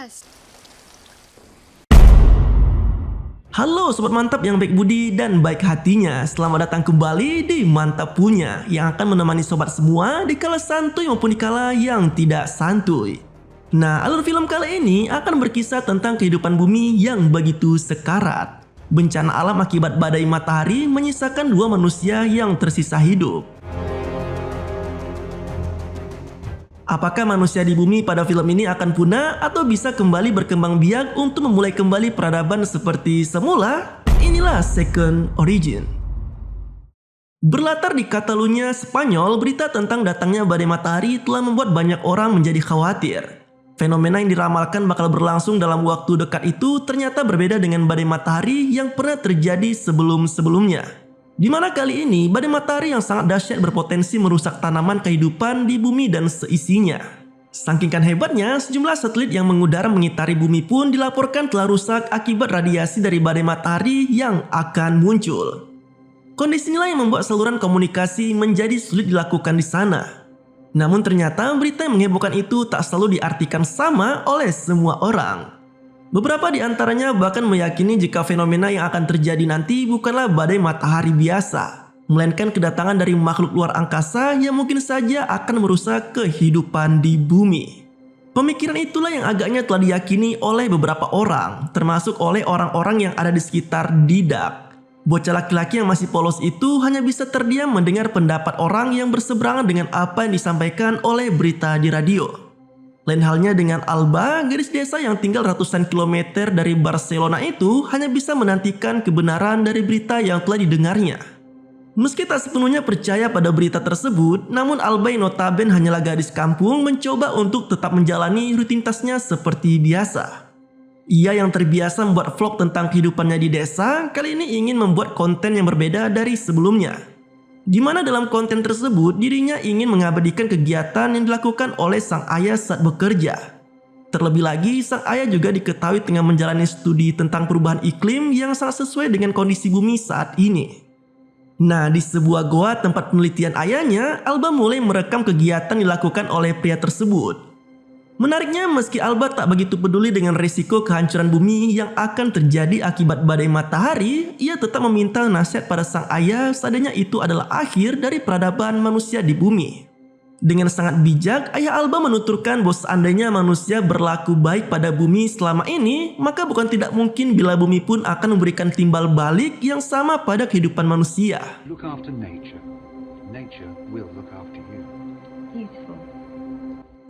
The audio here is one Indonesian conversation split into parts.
Podcast. Halo Sobat Mantap yang baik budi dan baik hatinya. Selamat datang kembali di Mantap Punya, yang akan menemani sobat semua di kala santuy maupun di kala yang tidak santuy. Nah, alur film kali ini akan berkisah tentang kehidupan bumi yang begitu sekarat. Bencana alam akibat badai matahari menyisakan dua manusia yang tersisa hidup. Apakah manusia di bumi pada film ini akan punah atau bisa kembali berkembang biak untuk memulai kembali peradaban seperti semula? Inilah Second Origin. Berlatar di Catalunya, Spanyol, berita tentang datangnya badai matahari telah membuat banyak orang menjadi khawatir. Fenomena yang diramalkan bakal berlangsung dalam waktu dekat itu ternyata berbeda dengan badai matahari yang pernah terjadi sebelum-sebelumnya. Di mana kali ini badai matahari yang sangat dahsyat berpotensi merusak tanaman kehidupan di bumi dan seisinya. Saking hebatnya, sejumlah satelit yang mengudara mengitari bumi pun dilaporkan telah rusak akibat radiasi dari badai matahari yang akan muncul. Kondisi inilah yang membuat saluran komunikasi menjadi sulit dilakukan di sana. Namun ternyata berita yang menghebohkan itu tak selalu diartikan sama oleh semua orang. Beberapa di antaranya bahkan meyakini jika fenomena yang akan terjadi nanti bukanlah badai matahari biasa, melainkan kedatangan dari makhluk luar angkasa yang mungkin saja akan merusak kehidupan di bumi. Pemikiran itulah yang agaknya telah diyakini oleh beberapa orang, termasuk oleh orang-orang yang ada di sekitar Didak. Bocah laki-laki yang masih polos itu hanya bisa terdiam mendengar pendapat orang yang berseberangan dengan apa yang disampaikan oleh berita di radio. Lain halnya dengan Alba, gadis desa yang tinggal ratusan kilometer dari Barcelona itu hanya bisa menantikan kebenaran dari berita yang telah didengarnya. Meski tak sepenuhnya percaya pada berita tersebut, namun Alba yang notabene hanyalah gadis kampung mencoba untuk tetap menjalani rutinitasnya seperti biasa. Ia yang terbiasa membuat vlog tentang kehidupannya di desa, kali ini ingin membuat konten yang berbeda dari sebelumnya. Di mana dalam konten tersebut dirinya ingin mengabadikan kegiatan yang dilakukan oleh sang ayah saat bekerja. Terlebih lagi, sang ayah juga diketahui tengah menjalani studi tentang perubahan iklim yang sangat sesuai dengan kondisi bumi saat ini. Nah, di sebuah goa tempat penelitian ayahnya, Alba mulai merekam kegiatan dilakukan oleh pria tersebut. Menariknya, meski Alba tak begitu peduli dengan risiko kehancuran bumi yang akan terjadi akibat badai matahari, ia tetap meminta nasihat pada sang ayah seandainya itu adalah akhir dari peradaban manusia di bumi. Dengan sangat bijak, ayah Alba menuturkan bahwa seandainya manusia berlaku baik pada bumi selama ini, maka bukan tidak mungkin bila bumi pun akan memberikan timbal balik yang sama pada kehidupan manusia. Look after nature. Nature will look after you. Beautiful.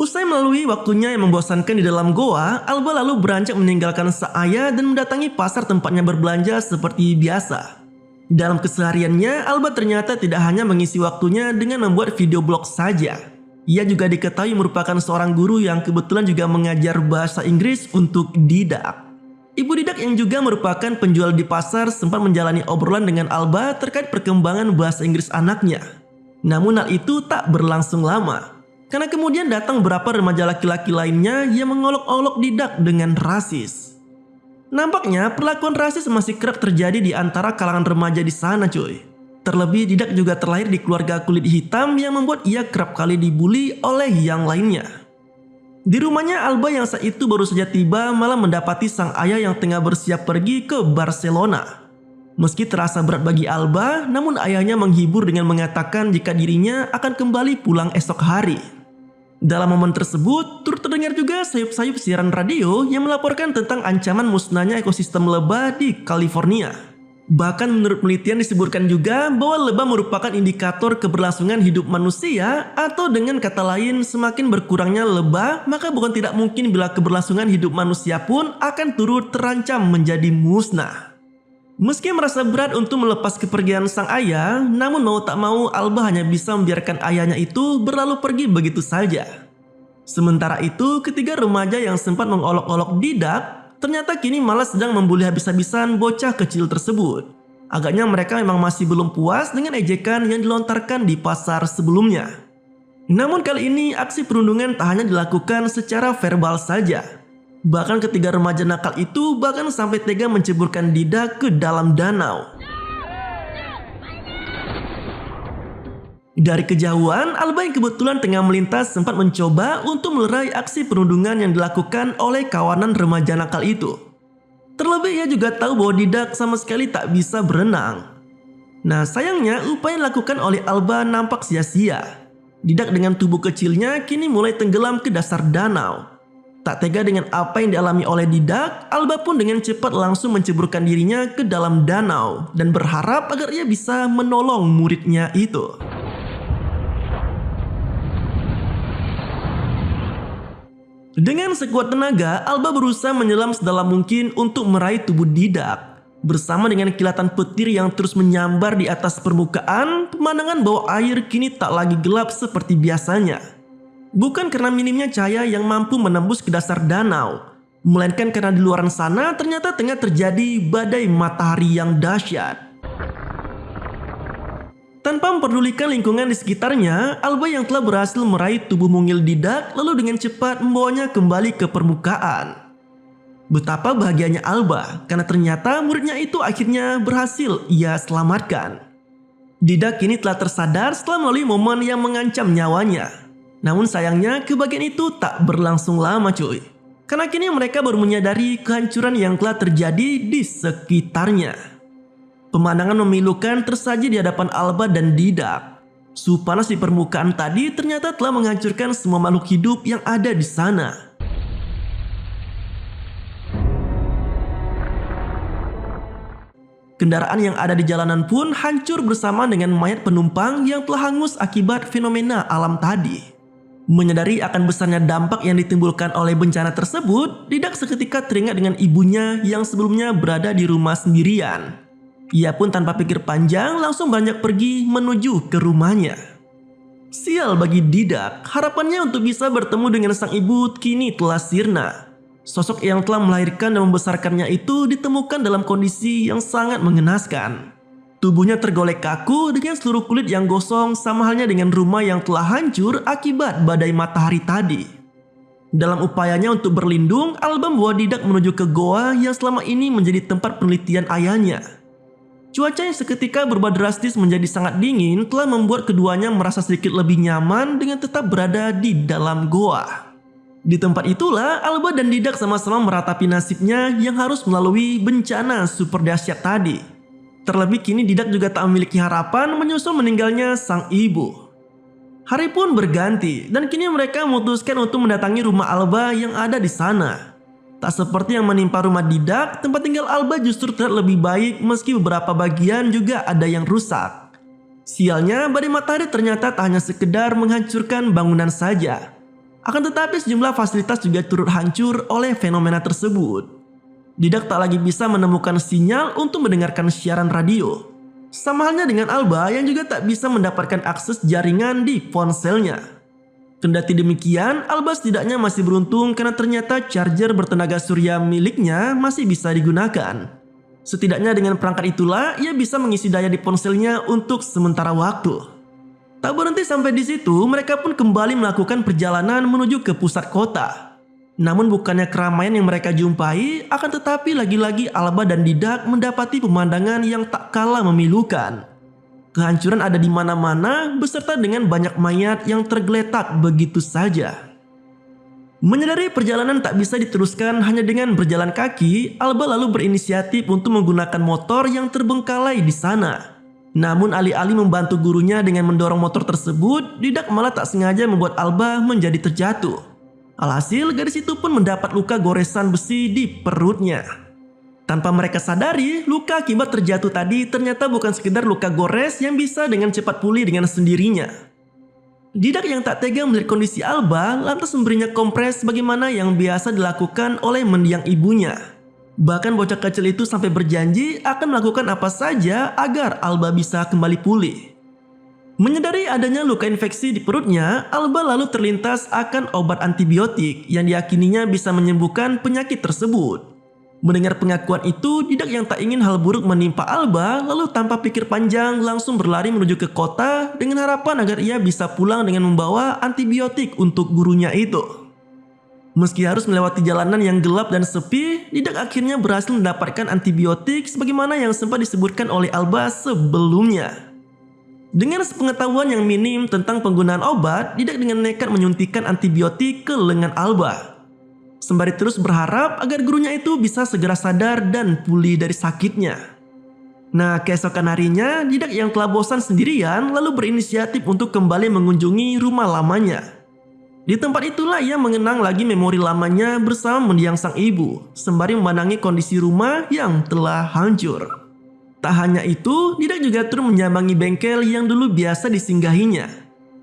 Usai melalui waktunya yang membosankan di dalam goa, Alba lalu beranjak meninggalkan sang ayah dan mendatangi pasar tempatnya berbelanja seperti biasa. Dalam kesehariannya, Alba ternyata tidak hanya mengisi waktunya dengan membuat video blog saja. Ia juga diketahui merupakan seorang guru yang kebetulan juga mengajar bahasa Inggris untuk Didak. Ibu Didak yang juga merupakan penjual di pasar sempat menjalani obrolan dengan Alba terkait perkembangan bahasa Inggris anaknya. Namun hal itu tak berlangsung lama. Karena kemudian datang beberapa remaja laki-laki lainnya yang mengolok-olok Didak dengan rasis. Nampaknya perlakuan rasis masih kerap terjadi di antara kalangan remaja di sana cuy. Terlebih Didak juga terlahir di keluarga kulit hitam yang membuat ia kerap kali dibully oleh yang lainnya. Di rumahnya, Alba yang saat itu baru saja tiba malah mendapati sang ayah yang tengah bersiap pergi ke Barcelona. Meski terasa berat bagi Alba, namun ayahnya menghibur dengan mengatakan jika dirinya akan kembali pulang esok hari. Dalam momen tersebut, turut terdengar juga sayup-sayup siaran radio yang melaporkan tentang ancaman musnahnya ekosistem lebah di California. Bahkan menurut penelitian disebutkan juga bahwa lebah merupakan indikator keberlangsungan hidup manusia, atau dengan kata lain, semakin berkurangnya lebah, maka bukan tidak mungkin bila keberlangsungan hidup manusia pun akan turut terancam menjadi musnah. Meski merasa berat untuk melepas kepergian sang ayah, namun mau tak mau Alba hanya bisa membiarkan ayahnya itu berlalu pergi begitu saja. Sementara itu, ketiga remaja yang sempat mengolok-olok Didak, ternyata kini malah sedang membuli habis-habisan bocah kecil tersebut. Agaknya mereka memang masih belum puas dengan ejekan yang dilontarkan di pasar sebelumnya. Namun kali ini aksi perundungan tak hanya dilakukan secara verbal saja. Bahkan ketiga remaja nakal itu bahkan sampai tega menceburkan Didak ke dalam danau. Dari kejauhan, Alba yang kebetulan tengah melintas sempat mencoba untuk melerai aksi perundungan yang dilakukan oleh kawanan remaja nakal itu. Terlebih ia juga tahu bahwa Didak sama sekali tak bisa berenang. Nah sayangnya upaya yang dilakukan oleh Alba nampak sia-sia. Didak dengan tubuh kecilnya kini mulai tenggelam ke dasar danau. Tak tega dengan apa yang dialami oleh Didak, Alba pun dengan cepat langsung menceburkan dirinya ke dalam danau dan berharap agar ia bisa menolong muridnya itu. Dengan sekuat tenaga, Alba berusaha menyelam sedalam mungkin untuk meraih tubuh Didak. Bersama dengan kilatan petir yang terus menyambar di atas permukaan, pemandangan bawah air kini tak lagi gelap seperti biasanya. Bukan karena minimnya cahaya yang mampu menembus ke dasar danau, melainkan karena di luar sana ternyata tengah terjadi badai matahari yang dahsyat. Tanpa memperdulikan lingkungan di sekitarnya, Alba yang telah berhasil meraih tubuh mungil Didak lalu dengan cepat membawanya kembali ke permukaan. Betapa bahagianya Alba karena ternyata muridnya itu akhirnya berhasil ia selamatkan. Didak kini telah tersadar setelah melalui momen yang mengancam nyawanya. Namun sayangnya kebahagiaan itu tak berlangsung lama cuy. Karena kini mereka baru menyadari kehancuran yang telah terjadi di sekitarnya. Pemandangan memilukan tersaji di hadapan Alba dan Didak. Suhu panas di permukaan tadi ternyata telah menghancurkan semua makhluk hidup yang ada di sana. Kendaraan yang ada di jalanan pun hancur bersama dengan mayat penumpang yang telah hangus akibat fenomena alam tadi. Menyadari akan besarnya dampak yang ditimbulkan oleh bencana tersebut, Didak seketika teringat dengan ibunya yang sebelumnya berada di rumah sendirian. Ia pun tanpa pikir panjang langsung beranjak pergi menuju ke rumahnya. Sial bagi Didak, harapannya untuk bisa bertemu dengan sang ibu kini telah sirna. Sosok yang telah melahirkan dan membesarkannya itu ditemukan dalam kondisi yang sangat mengenaskan. Tubuhnya tergolek kaku dengan seluruh kulit yang gosong sama halnya dengan rumah yang telah hancur akibat badai matahari tadi. Dalam upayanya untuk berlindung, Alba membawa Didak menuju ke goa yang selama ini menjadi tempat penelitian ayahnya. Cuaca yang seketika berubah drastis menjadi sangat dingin telah membuat keduanya merasa sedikit lebih nyaman dengan tetap berada di dalam goa. Di tempat itulah Alba dan Didak sama-sama meratapi nasibnya yang harus melalui bencana super dahsyat tadi. Terlebih kini Didak juga tak memiliki harapan menyusul meninggalnya sang ibu. Hari pun berganti dan kini mereka memutuskan untuk mendatangi rumah Alba yang ada di sana. Tak seperti yang menimpa rumah Didak, tempat tinggal Alba justru terlihat lebih baik meski beberapa bagian juga ada yang rusak. Sialnya, badai matahari ternyata tak hanya sekedar menghancurkan bangunan saja. Akan tetapi sejumlah fasilitas juga turut hancur oleh fenomena tersebut. Didak tak lagi bisa menemukan sinyal untuk mendengarkan siaran radio. Sama halnya dengan Alba yang juga tak bisa mendapatkan akses jaringan di ponselnya. Kendati demikian, Alba setidaknya masih beruntung karena ternyata charger bertenaga surya miliknya masih bisa digunakan. Setidaknya dengan perangkat itulah ia bisa mengisi daya di ponselnya untuk sementara waktu. Tak berhenti sampai di situ, mereka pun kembali melakukan perjalanan menuju ke pusat kota. Namun bukannya keramaian yang mereka jumpai, akan tetapi lagi-lagi Alba dan Didak mendapati pemandangan yang tak kalah memilukan. Kehancuran ada di mana-mana beserta dengan banyak mayat yang tergeletak begitu saja. Menyadari perjalanan tak bisa diteruskan hanya dengan berjalan kaki, Alba lalu berinisiatif untuk menggunakan motor yang terbengkalai di sana. Namun alih-alih membantu gurunya dengan mendorong motor tersebut, Didak malah tak sengaja membuat Alba menjadi terjatuh. Alhasil gadis itu pun mendapat luka goresan besi di perutnya. Tanpa mereka sadari, luka akibat terjatuh tadi ternyata bukan sekedar luka gores yang bisa dengan cepat pulih dengan sendirinya. Didak yang tak tega melihat kondisi Alba lantas memberinya kompres sebagaimana yang biasa dilakukan oleh mendiang ibunya. Bahkan bocah kecil itu sampai berjanji akan melakukan apa saja agar Alba bisa kembali pulih. Menyadari adanya luka infeksi di perutnya, Alba lalu terlintas akan obat antibiotik yang diyakininya bisa menyembuhkan penyakit tersebut. Mendengar pengakuan itu, Didak yang tak ingin hal buruk menimpa Alba lalu tanpa pikir panjang langsung berlari menuju ke kota dengan harapan agar ia bisa pulang dengan membawa antibiotik untuk gurunya itu. Meski harus melewati jalanan yang gelap dan sepi, Didak akhirnya berhasil mendapatkan antibiotik sebagaimana yang sempat disebutkan oleh Alba sebelumnya. Dengan sepengetahuan yang minim tentang penggunaan obat, Didak dengan nekat menyuntikkan antibiotik ke lengan Alba. Sembari terus berharap agar gurunya itu bisa segera sadar dan pulih dari sakitnya. Nah, keesokan harinya, Didak yang telah bosan sendirian lalu berinisiatif untuk kembali mengunjungi rumah lamanya. Di tempat itulah ia mengenang lagi memori lamanya bersama mendiang sang ibu, sembari memandangi kondisi rumah yang telah hancur. Tak hanya itu, Didak juga turut menyambangi bengkel yang dulu biasa disinggahinya,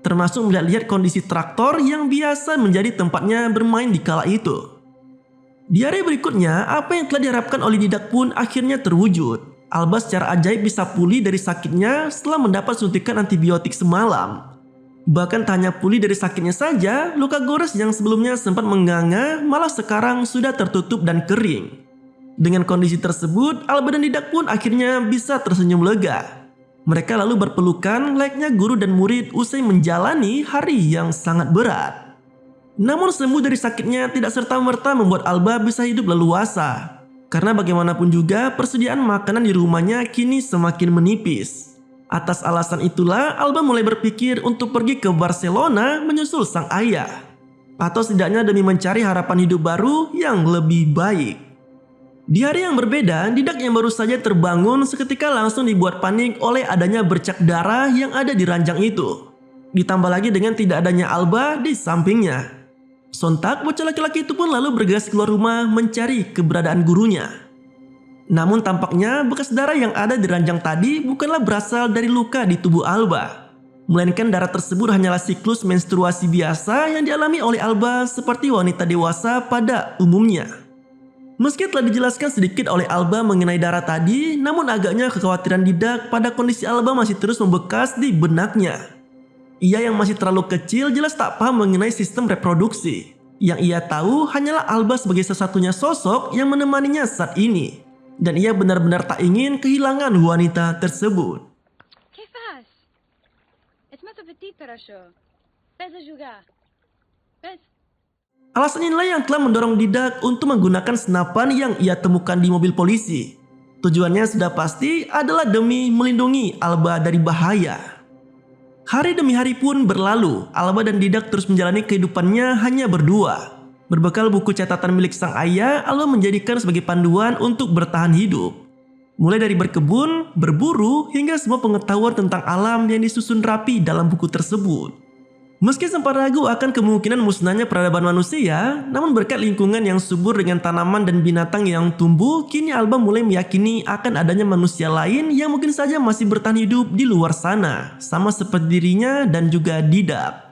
termasuk melihat-lihat kondisi traktor yang biasa menjadi tempatnya bermain di kala itu. Di hari berikutnya, apa yang telah diharapkan oleh Didak pun akhirnya terwujud. Alba secara ajaib bisa pulih dari sakitnya setelah mendapat suntikan antibiotik semalam. Bahkan tak hanya pulih dari sakitnya saja, luka gores yang sebelumnya sempat menganga malah sekarang sudah tertutup dan kering. Dengan kondisi tersebut, Alba dan Didak pun akhirnya bisa tersenyum lega. Mereka lalu berpelukan layaknya guru dan murid usai menjalani hari yang sangat berat. Namun sembuh dari sakitnya tidak serta-merta membuat Alba bisa hidup leluasa. Karena bagaimanapun juga persediaan makanan di rumahnya kini semakin menipis. Atas alasan itulah Alba mulai berpikir untuk pergi ke Barcelona menyusul sang ayah. Atau setidaknya demi mencari harapan hidup baru yang lebih baik. Di hari yang berbeda, Didak yang baru saja terbangun seketika langsung dibuat panik oleh adanya bercak darah yang ada di ranjang itu. Ditambah lagi dengan tidak adanya Alba di sampingnya. Sontak bocah laki-laki itu pun lalu bergegas keluar rumah mencari keberadaan gurunya. Namun tampaknya bekas darah yang ada di ranjang tadi bukanlah berasal dari luka di tubuh Alba. Melainkan darah tersebut hanyalah siklus menstruasi biasa yang dialami oleh Alba seperti wanita dewasa pada umumnya. Meski telah dijelaskan sedikit oleh Alba mengenai darah tadi, namun agaknya kekhawatiran Didak pada kondisi Alba masih terus membekas di benaknya. Ia yang masih terlalu kecil jelas tak paham mengenai sistem reproduksi. Yang ia tahu hanyalah Alba sebagai satu-satunya sosok yang menemaninya saat ini. Dan ia benar-benar tak ingin kehilangan wanita tersebut. كيف فاس؟ اسمها petite para show. Pesa juga. Pes. Alasan inilah yang telah mendorong Didak untuk menggunakan senapan yang ia temukan di mobil polisi. Tujuannya sudah pasti adalah demi melindungi Alba dari bahaya. Hari demi hari pun berlalu, Alba dan Didak terus menjalani kehidupannya hanya berdua. Berbekal buku catatan milik sang ayah, Alba menjadikan sebagai panduan untuk bertahan hidup. Mulai dari berkebun, berburu, hingga semua pengetahuan tentang alam yang disusun rapi dalam buku tersebut. Meski sempat ragu akan kemungkinan musnahnya peradaban manusia, namun berkat lingkungan yang subur dengan tanaman dan binatang yang tumbuh, kini Alba mulai meyakini akan adanya manusia lain yang mungkin saja masih bertahan hidup di luar sana, sama seperti dirinya dan juga Didak.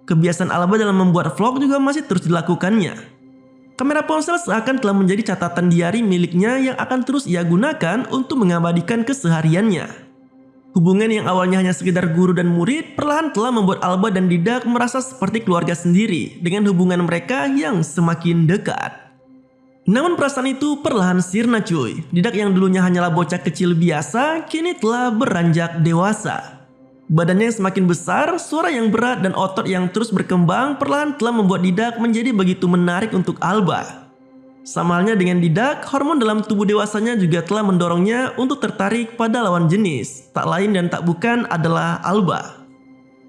Kebiasaan Alba dalam membuat vlog juga masih terus dilakukannya. Kamera ponsel seakan telah menjadi catatan diari miliknya yang akan terus ia gunakan untuk mengabadikan kesehariannya. Hubungan yang awalnya hanya sekedar guru dan murid perlahan telah membuat Alba dan Didak merasa seperti keluarga sendiri dengan hubungan mereka yang semakin dekat. Namun perasaan itu perlahan sirna cuy. Didak yang dulunya hanyalah bocah kecil biasa kini telah beranjak dewasa. Badannya yang semakin besar, suara yang berat dan otot yang terus berkembang perlahan telah membuat Didak menjadi begitu menarik untuk Alba. Sama halnya dengan Didak, hormon dalam tubuh dewasanya juga telah mendorongnya untuk tertarik pada lawan jenis. Tak lain dan tak bukan adalah Alba.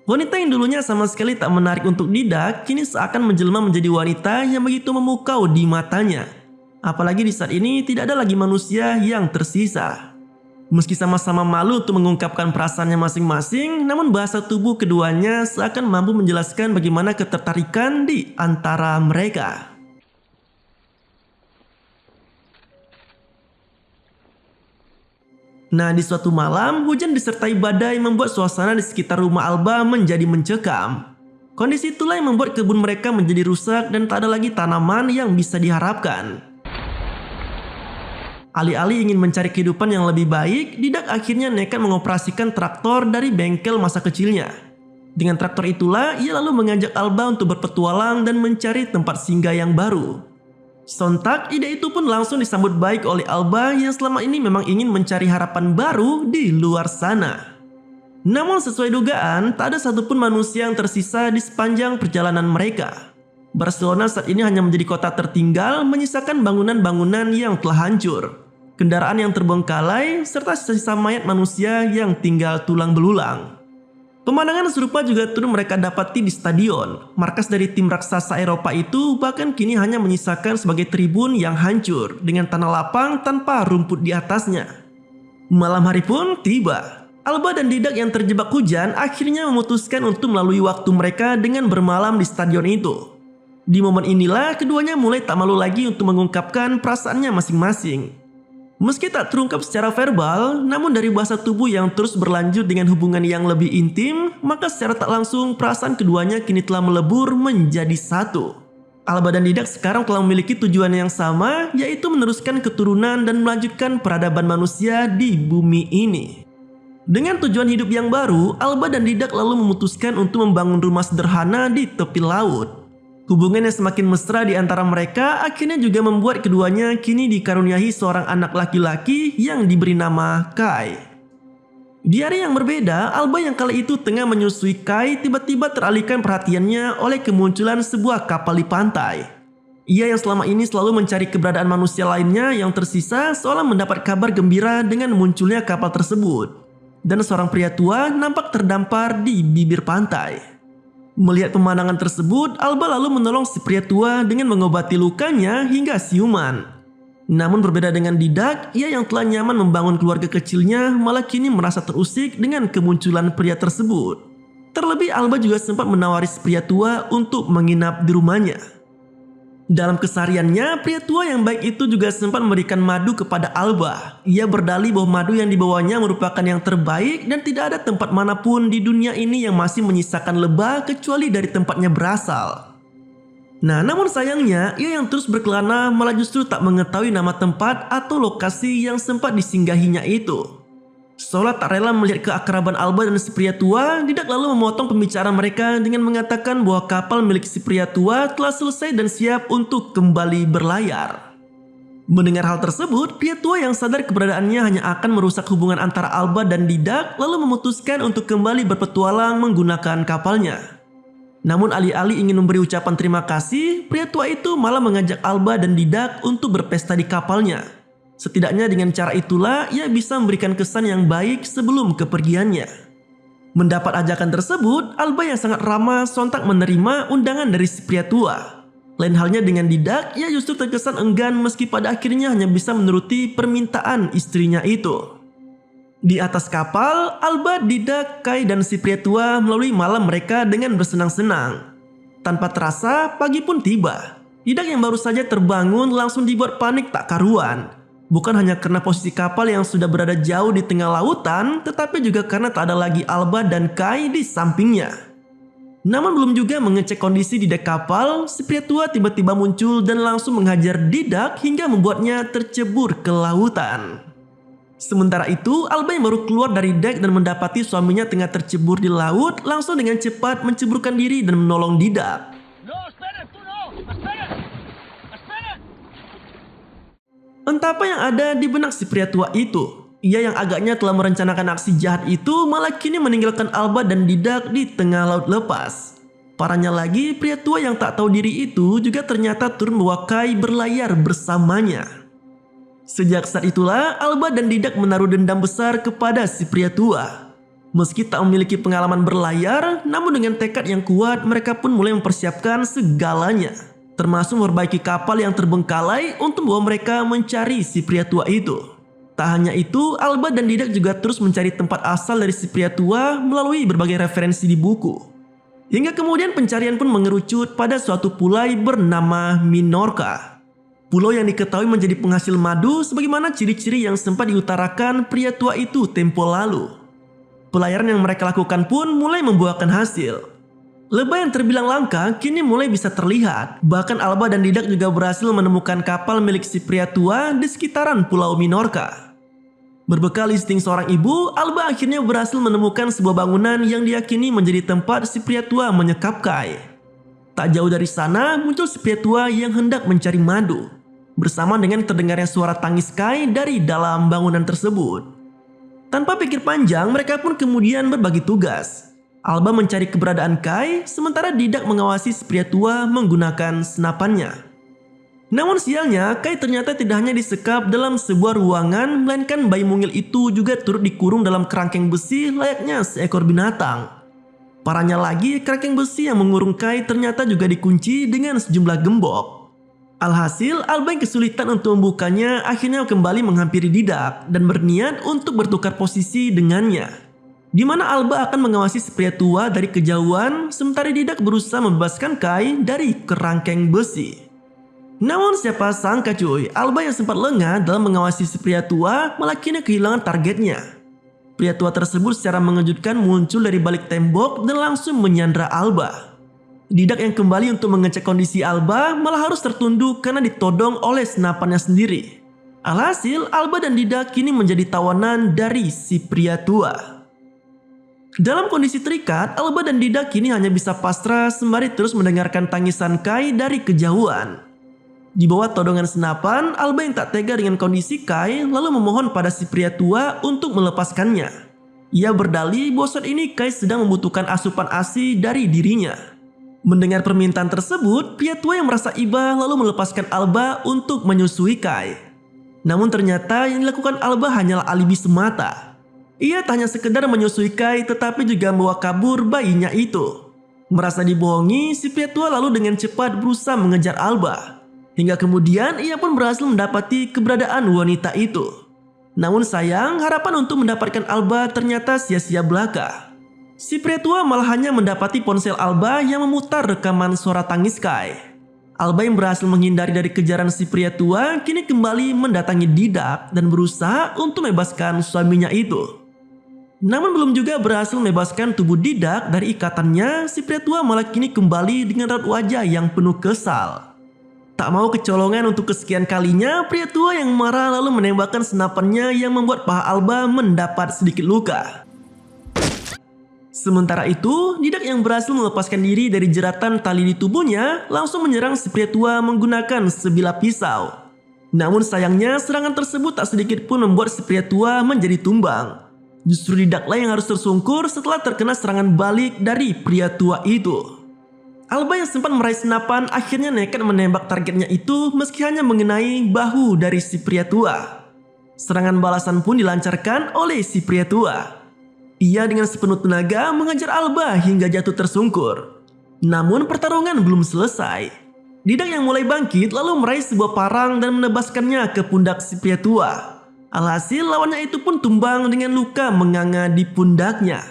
Wanita yang dulunya sama sekali tak menarik untuk Didak, kini seakan menjelma menjadi wanita yang begitu memukau di matanya. Apalagi di saat ini tidak ada lagi manusia yang tersisa. Meski sama-sama malu untuk mengungkapkan perasaannya masing-masing, namun bahasa tubuh keduanya seakan mampu menjelaskan bagaimana ketertarikan di antara mereka. Nah, di suatu malam, hujan disertai badai membuat suasana di sekitar rumah Alba menjadi mencekam. Kondisi itulah yang membuat kebun mereka menjadi rusak dan tak ada lagi tanaman yang bisa diharapkan. Alih-alih ingin mencari kehidupan yang lebih baik, Didak akhirnya nekat mengoperasikan traktor dari bengkel masa kecilnya. Dengan traktor itulah, ia lalu mengajak Alba untuk berpetualang dan mencari tempat singgah yang baru. Sontak, ide itu pun langsung disambut baik oleh Alba yang selama ini memang ingin mencari harapan baru di luar sana. Namun sesuai dugaan, tak ada satupun manusia yang tersisa di sepanjang perjalanan mereka. Barcelona saat ini hanya menjadi kota tertinggal, menyisakan bangunan-bangunan yang telah hancur, kendaraan yang terbengkalai, serta sisa-sisa mayat manusia yang tinggal tulang belulang. Pemandangan serupa juga turut mereka dapati di stadion. Markas dari tim raksasa Eropa itu bahkan kini hanya menyisakan sebagai tribun yang hancur dengan tanah lapang tanpa rumput di atasnya. Malam hari pun tiba. Alba dan Didak yang terjebak hujan akhirnya memutuskan untuk melalui waktu mereka dengan bermalam di stadion itu. Di momen inilah keduanya mulai tak malu lagi untuk mengungkapkan perasaannya masing-masing. Meski tak terungkap secara verbal, namun dari bahasa tubuh yang terus berlanjut dengan hubungan yang lebih intim, maka secara tak langsung perasaan keduanya kini telah melebur menjadi satu. Alba dan Didak sekarang telah memiliki tujuan yang sama, yaitu meneruskan keturunan dan melanjutkan peradaban manusia di bumi ini. Dengan tujuan hidup yang baru, Alba dan Didak lalu memutuskan untuk membangun rumah sederhana di tepi laut. Hubungan yang semakin mesra di antara mereka akhirnya juga membuat keduanya kini dikaruniai seorang anak laki-laki yang diberi nama Kai. Di hari yang berbeda, Alba yang kala itu tengah menyusui Kai tiba-tiba teralihkan perhatiannya oleh kemunculan sebuah kapal di pantai. Ia yang selama ini selalu mencari keberadaan manusia lainnya yang tersisa seolah mendapat kabar gembira dengan munculnya kapal tersebut. Dan seorang pria tua nampak terdampar di bibir pantai. Melihat pemandangan tersebut, Alba lalu menolong si pria tua dengan mengobati lukanya hingga siuman. Namun berbeda dengan Didak, ia yang telah nyaman membangun keluarga kecilnya malah kini merasa terusik dengan kemunculan pria tersebut. Terlebih Alba juga sempat menawari si pria tua untuk menginap di rumahnya. Dalam kesehariannya, pria tua yang baik itu juga sempat memberikan madu kepada Alba. Ia berdalih bahwa madu yang dibawanya merupakan yang terbaik dan tidak ada tempat manapun di dunia ini yang masih menyisakan lebah kecuali dari tempatnya berasal. Namun sayangnya, ia yang terus berkelana malah justru tak mengetahui nama tempat atau lokasi yang sempat disinggahinya itu. Seolah tak rela melihat keakraban Alba dan si pria tua, Didak lalu memotong pembicaraan mereka dengan mengatakan bahwa kapal milik si pria tua telah selesai dan siap untuk kembali berlayar. Mendengar hal tersebut, pria tua yang sadar keberadaannya hanya akan merusak hubungan antara Alba dan Didak lalu memutuskan untuk kembali berpetualang menggunakan kapalnya. Namun alih-alih ingin memberi ucapan terima kasih, pria tua itu malah mengajak Alba dan Didak untuk berpesta di kapalnya. Setidaknya dengan cara itulah ia bisa memberikan kesan yang baik sebelum kepergiannya. Mendapat ajakan tersebut, Alba yang sangat ramah sontak menerima undangan dari si pria tua. Lain halnya dengan Didak, ia justru terkesan enggan meski pada akhirnya hanya bisa menuruti permintaan istrinya itu. Di atas kapal, Alba, Didak, Kai dan si pria tua melalui malam mereka dengan bersenang-senang. Tanpa terasa, pagi pun tiba. Didak yang baru saja terbangun langsung dibuat panik tak karuan. Bukan hanya karena posisi kapal yang sudah berada jauh di tengah lautan, tetapi juga karena tak ada lagi Alba dan Kai di sampingnya. Namun belum juga mengecek kondisi di dek kapal, si pria tua tiba-tiba muncul dan langsung menghajar Didak hingga membuatnya tercebur ke lautan. Sementara itu, Alba yang baru keluar dari dek dan mendapati suaminya tengah tercebur di laut, langsung dengan cepat menceburkan diri dan menolong Didak. Entah apa yang ada di benak si pria tua itu. Ia yang agaknya telah merencanakan aksi jahat itu malah kini meninggalkan Alba dan Didak di tengah laut lepas. Parahnya lagi, pria tua yang tak tahu diri itu juga ternyata turun membawa Kai berlayar bersamanya. Sejak saat itulah, Alba dan Didak menaruh dendam besar kepada si pria tua. Meski tak memiliki pengalaman berlayar, namun dengan tekad yang kuat mereka pun mulai mempersiapkan segalanya. Termasuk memperbaiki kapal yang terbengkalai untuk membawa mereka mencari si pria tua itu. Tak hanya itu, Alba dan Didak juga terus mencari tempat asal dari si pria tua melalui berbagai referensi di buku. Hingga kemudian pencarian pun mengerucut pada suatu pulau bernama Minorca. Pulau yang diketahui menjadi penghasil madu sebagaimana ciri-ciri yang sempat diutarakan pria tua itu tempo lalu. Pelayaran yang mereka lakukan pun mulai membuahkan hasil. Lebah yang terbilang langka kini mulai bisa terlihat. Bahkan Alba dan Didak juga berhasil menemukan kapal milik si pria tua di sekitaran Pulau Minorca. Berbekal insting seorang ibu, Alba akhirnya berhasil menemukan sebuah bangunan yang diyakini menjadi tempat si pria tua menyekap Kai. Tak jauh dari sana muncul si pria tua yang hendak mencari madu. Bersama dengan terdengarnya suara tangis Kai dari dalam bangunan tersebut. Tanpa pikir panjang, mereka pun kemudian berbagi tugas. Alba mencari keberadaan Kai, sementara Didak mengawasi si pria tua menggunakan senapannya. Namun sialnya, Kai ternyata tidak hanya disekap dalam sebuah ruangan, melainkan bayi mungil itu juga turut dikurung dalam kerangkeng besi layaknya seekor binatang. Parahnya lagi, kerangkeng besi yang mengurung Kai ternyata juga dikunci dengan sejumlah gembok. Alhasil, Alba yang kesulitan untuk membukanya akhirnya kembali menghampiri Didak dan berniat untuk bertukar posisi dengannya. Di mana Alba akan mengawasi si pria tua dari kejauhan, sementara Didak berusaha membebaskan Kai dari kerangkeng besi. Namun siapa sangka cuy, Alba yang sempat lengah dalam mengawasi si pria tua malah kini kehilangan targetnya. Pria tua tersebut secara mengejutkan muncul dari balik tembok dan langsung menyandra Alba. Didak yang kembali untuk mengecek kondisi Alba malah harus tertunduk karena ditodong oleh senapannya sendiri. Alhasil, Alba dan Didak kini menjadi tawanan dari si pria tua. Dalam kondisi terikat, Alba dan Didak kini hanya bisa pasrah sembari terus mendengarkan tangisan Kai dari kejauhan. Di bawah todongan senapan, Alba yang tak tega dengan kondisi Kai lalu memohon pada si pria tua untuk melepaskannya. Ia berdalih bahwa saat ini Kai sedang membutuhkan asupan ASI dari dirinya. Mendengar permintaan tersebut, pria tua yang merasa iba lalu melepaskan Alba untuk menyusui Kai. Namun ternyata yang dilakukan Alba hanyalah alibi semata. Ia tak hanya sekedar menyusui Kai tetapi juga membawa kabur bayinya itu. Merasa dibohongi, si pria tua lalu dengan cepat berusaha mengejar Alba. Hingga kemudian ia pun berhasil mendapati keberadaan wanita itu. Namun sayang, harapan untuk mendapatkan Alba ternyata sia-sia belaka. Si pria tua malah hanya mendapati ponsel Alba yang memutar rekaman suara tangis Kai. Alba yang berhasil menghindari dari kejaran si pria tua kini kembali mendatangi Didak dan berusaha untuk membebaskan suaminya itu. Namun belum juga berhasil membebaskan tubuh Didak dari ikatannya, si pria tua malah kini kembali dengan raut wajah yang penuh kesal. Tak mau kecolongan untuk kesekian kalinya, pria tua yang marah lalu menembakkan senapannya yang membuat paha Alba mendapat sedikit luka. Sementara itu, Didak yang berhasil melepaskan diri dari jeratan tali di tubuhnya langsung menyerang si pria tua menggunakan sebilah pisau. Namun sayangnya serangan tersebut tak sedikit pun membuat si pria tua menjadi tumbang. Justru Didaklah yang harus tersungkur setelah terkena serangan balik dari pria tua itu. Alba yang sempat meraih senapan akhirnya nekat menembak targetnya itu meski hanya mengenai bahu dari si pria tua. Serangan balasan pun dilancarkan oleh si pria tua. Ia dengan sepenuh tenaga mengejar Alba hingga jatuh tersungkur. Namun pertarungan belum selesai. Didak yang mulai bangkit lalu meraih sebuah parang dan menebaskannya ke pundak si pria tua. Alhasil lawannya itu pun tumbang dengan luka menganga di pundaknya.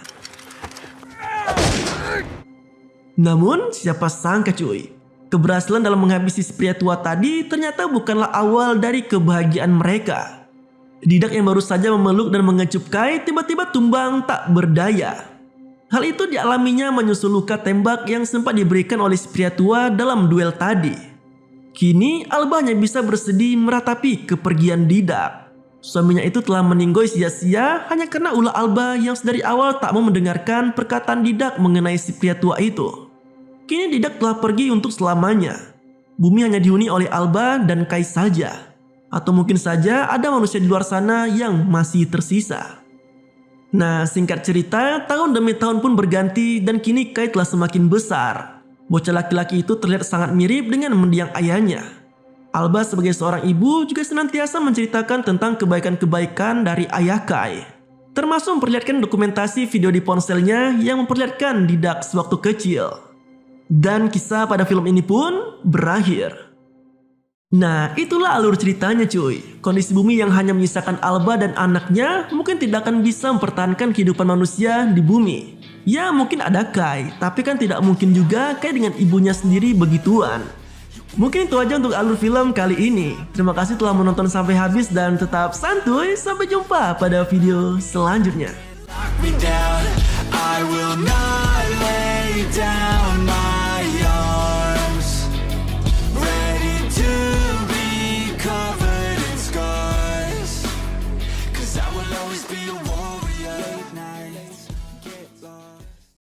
Namun siapa sangka cuy, keberhasilan dalam menghabisi si pria tua tadi ternyata bukanlah awal dari kebahagiaan mereka. Didak yang baru saja memeluk dan mengecup Kai tiba-tiba tumbang tak berdaya. Hal itu dialaminya menyusul luka tembak yang sempat diberikan oleh si pria tua dalam duel tadi. Kini Alba hanya bisa bersedih meratapi kepergian Didak. Suaminya itu telah meninggoy sia-sia hanya karena ulah Alba yang sedari awal tak mau mendengarkan perkataan Didak mengenai si pria tua itu. Kini Didak telah pergi untuk selamanya. Bumi hanya dihuni oleh Alba dan Kai saja. Atau mungkin saja ada manusia di luar sana yang masih tersisa. Nah, singkat cerita, tahun demi tahun pun berganti dan kini Kai telah semakin besar. Bocah laki-laki itu terlihat sangat mirip dengan mendiang ayahnya. Alba sebagai seorang ibu juga senantiasa menceritakan tentang kebaikan-kebaikan dari ayah Kai. Termasuk memperlihatkan dokumentasi video di ponselnya yang memperlihatkan Didak sewaktu kecil. Dan kisah pada film ini pun berakhir. Nah, itulah alur ceritanya cuy. Kondisi bumi yang hanya menyisakan Alba dan anaknya mungkin tidak akan bisa mempertahankan kehidupan manusia di bumi. Ya mungkin ada Kai, tapi kan tidak mungkin juga Kai dengan ibunya sendiri begituan. Mungkin itu aja untuk alur film kali ini. Terima kasih telah menonton sampai habis dan tetap santuy. Sampai jumpa pada video selanjutnya.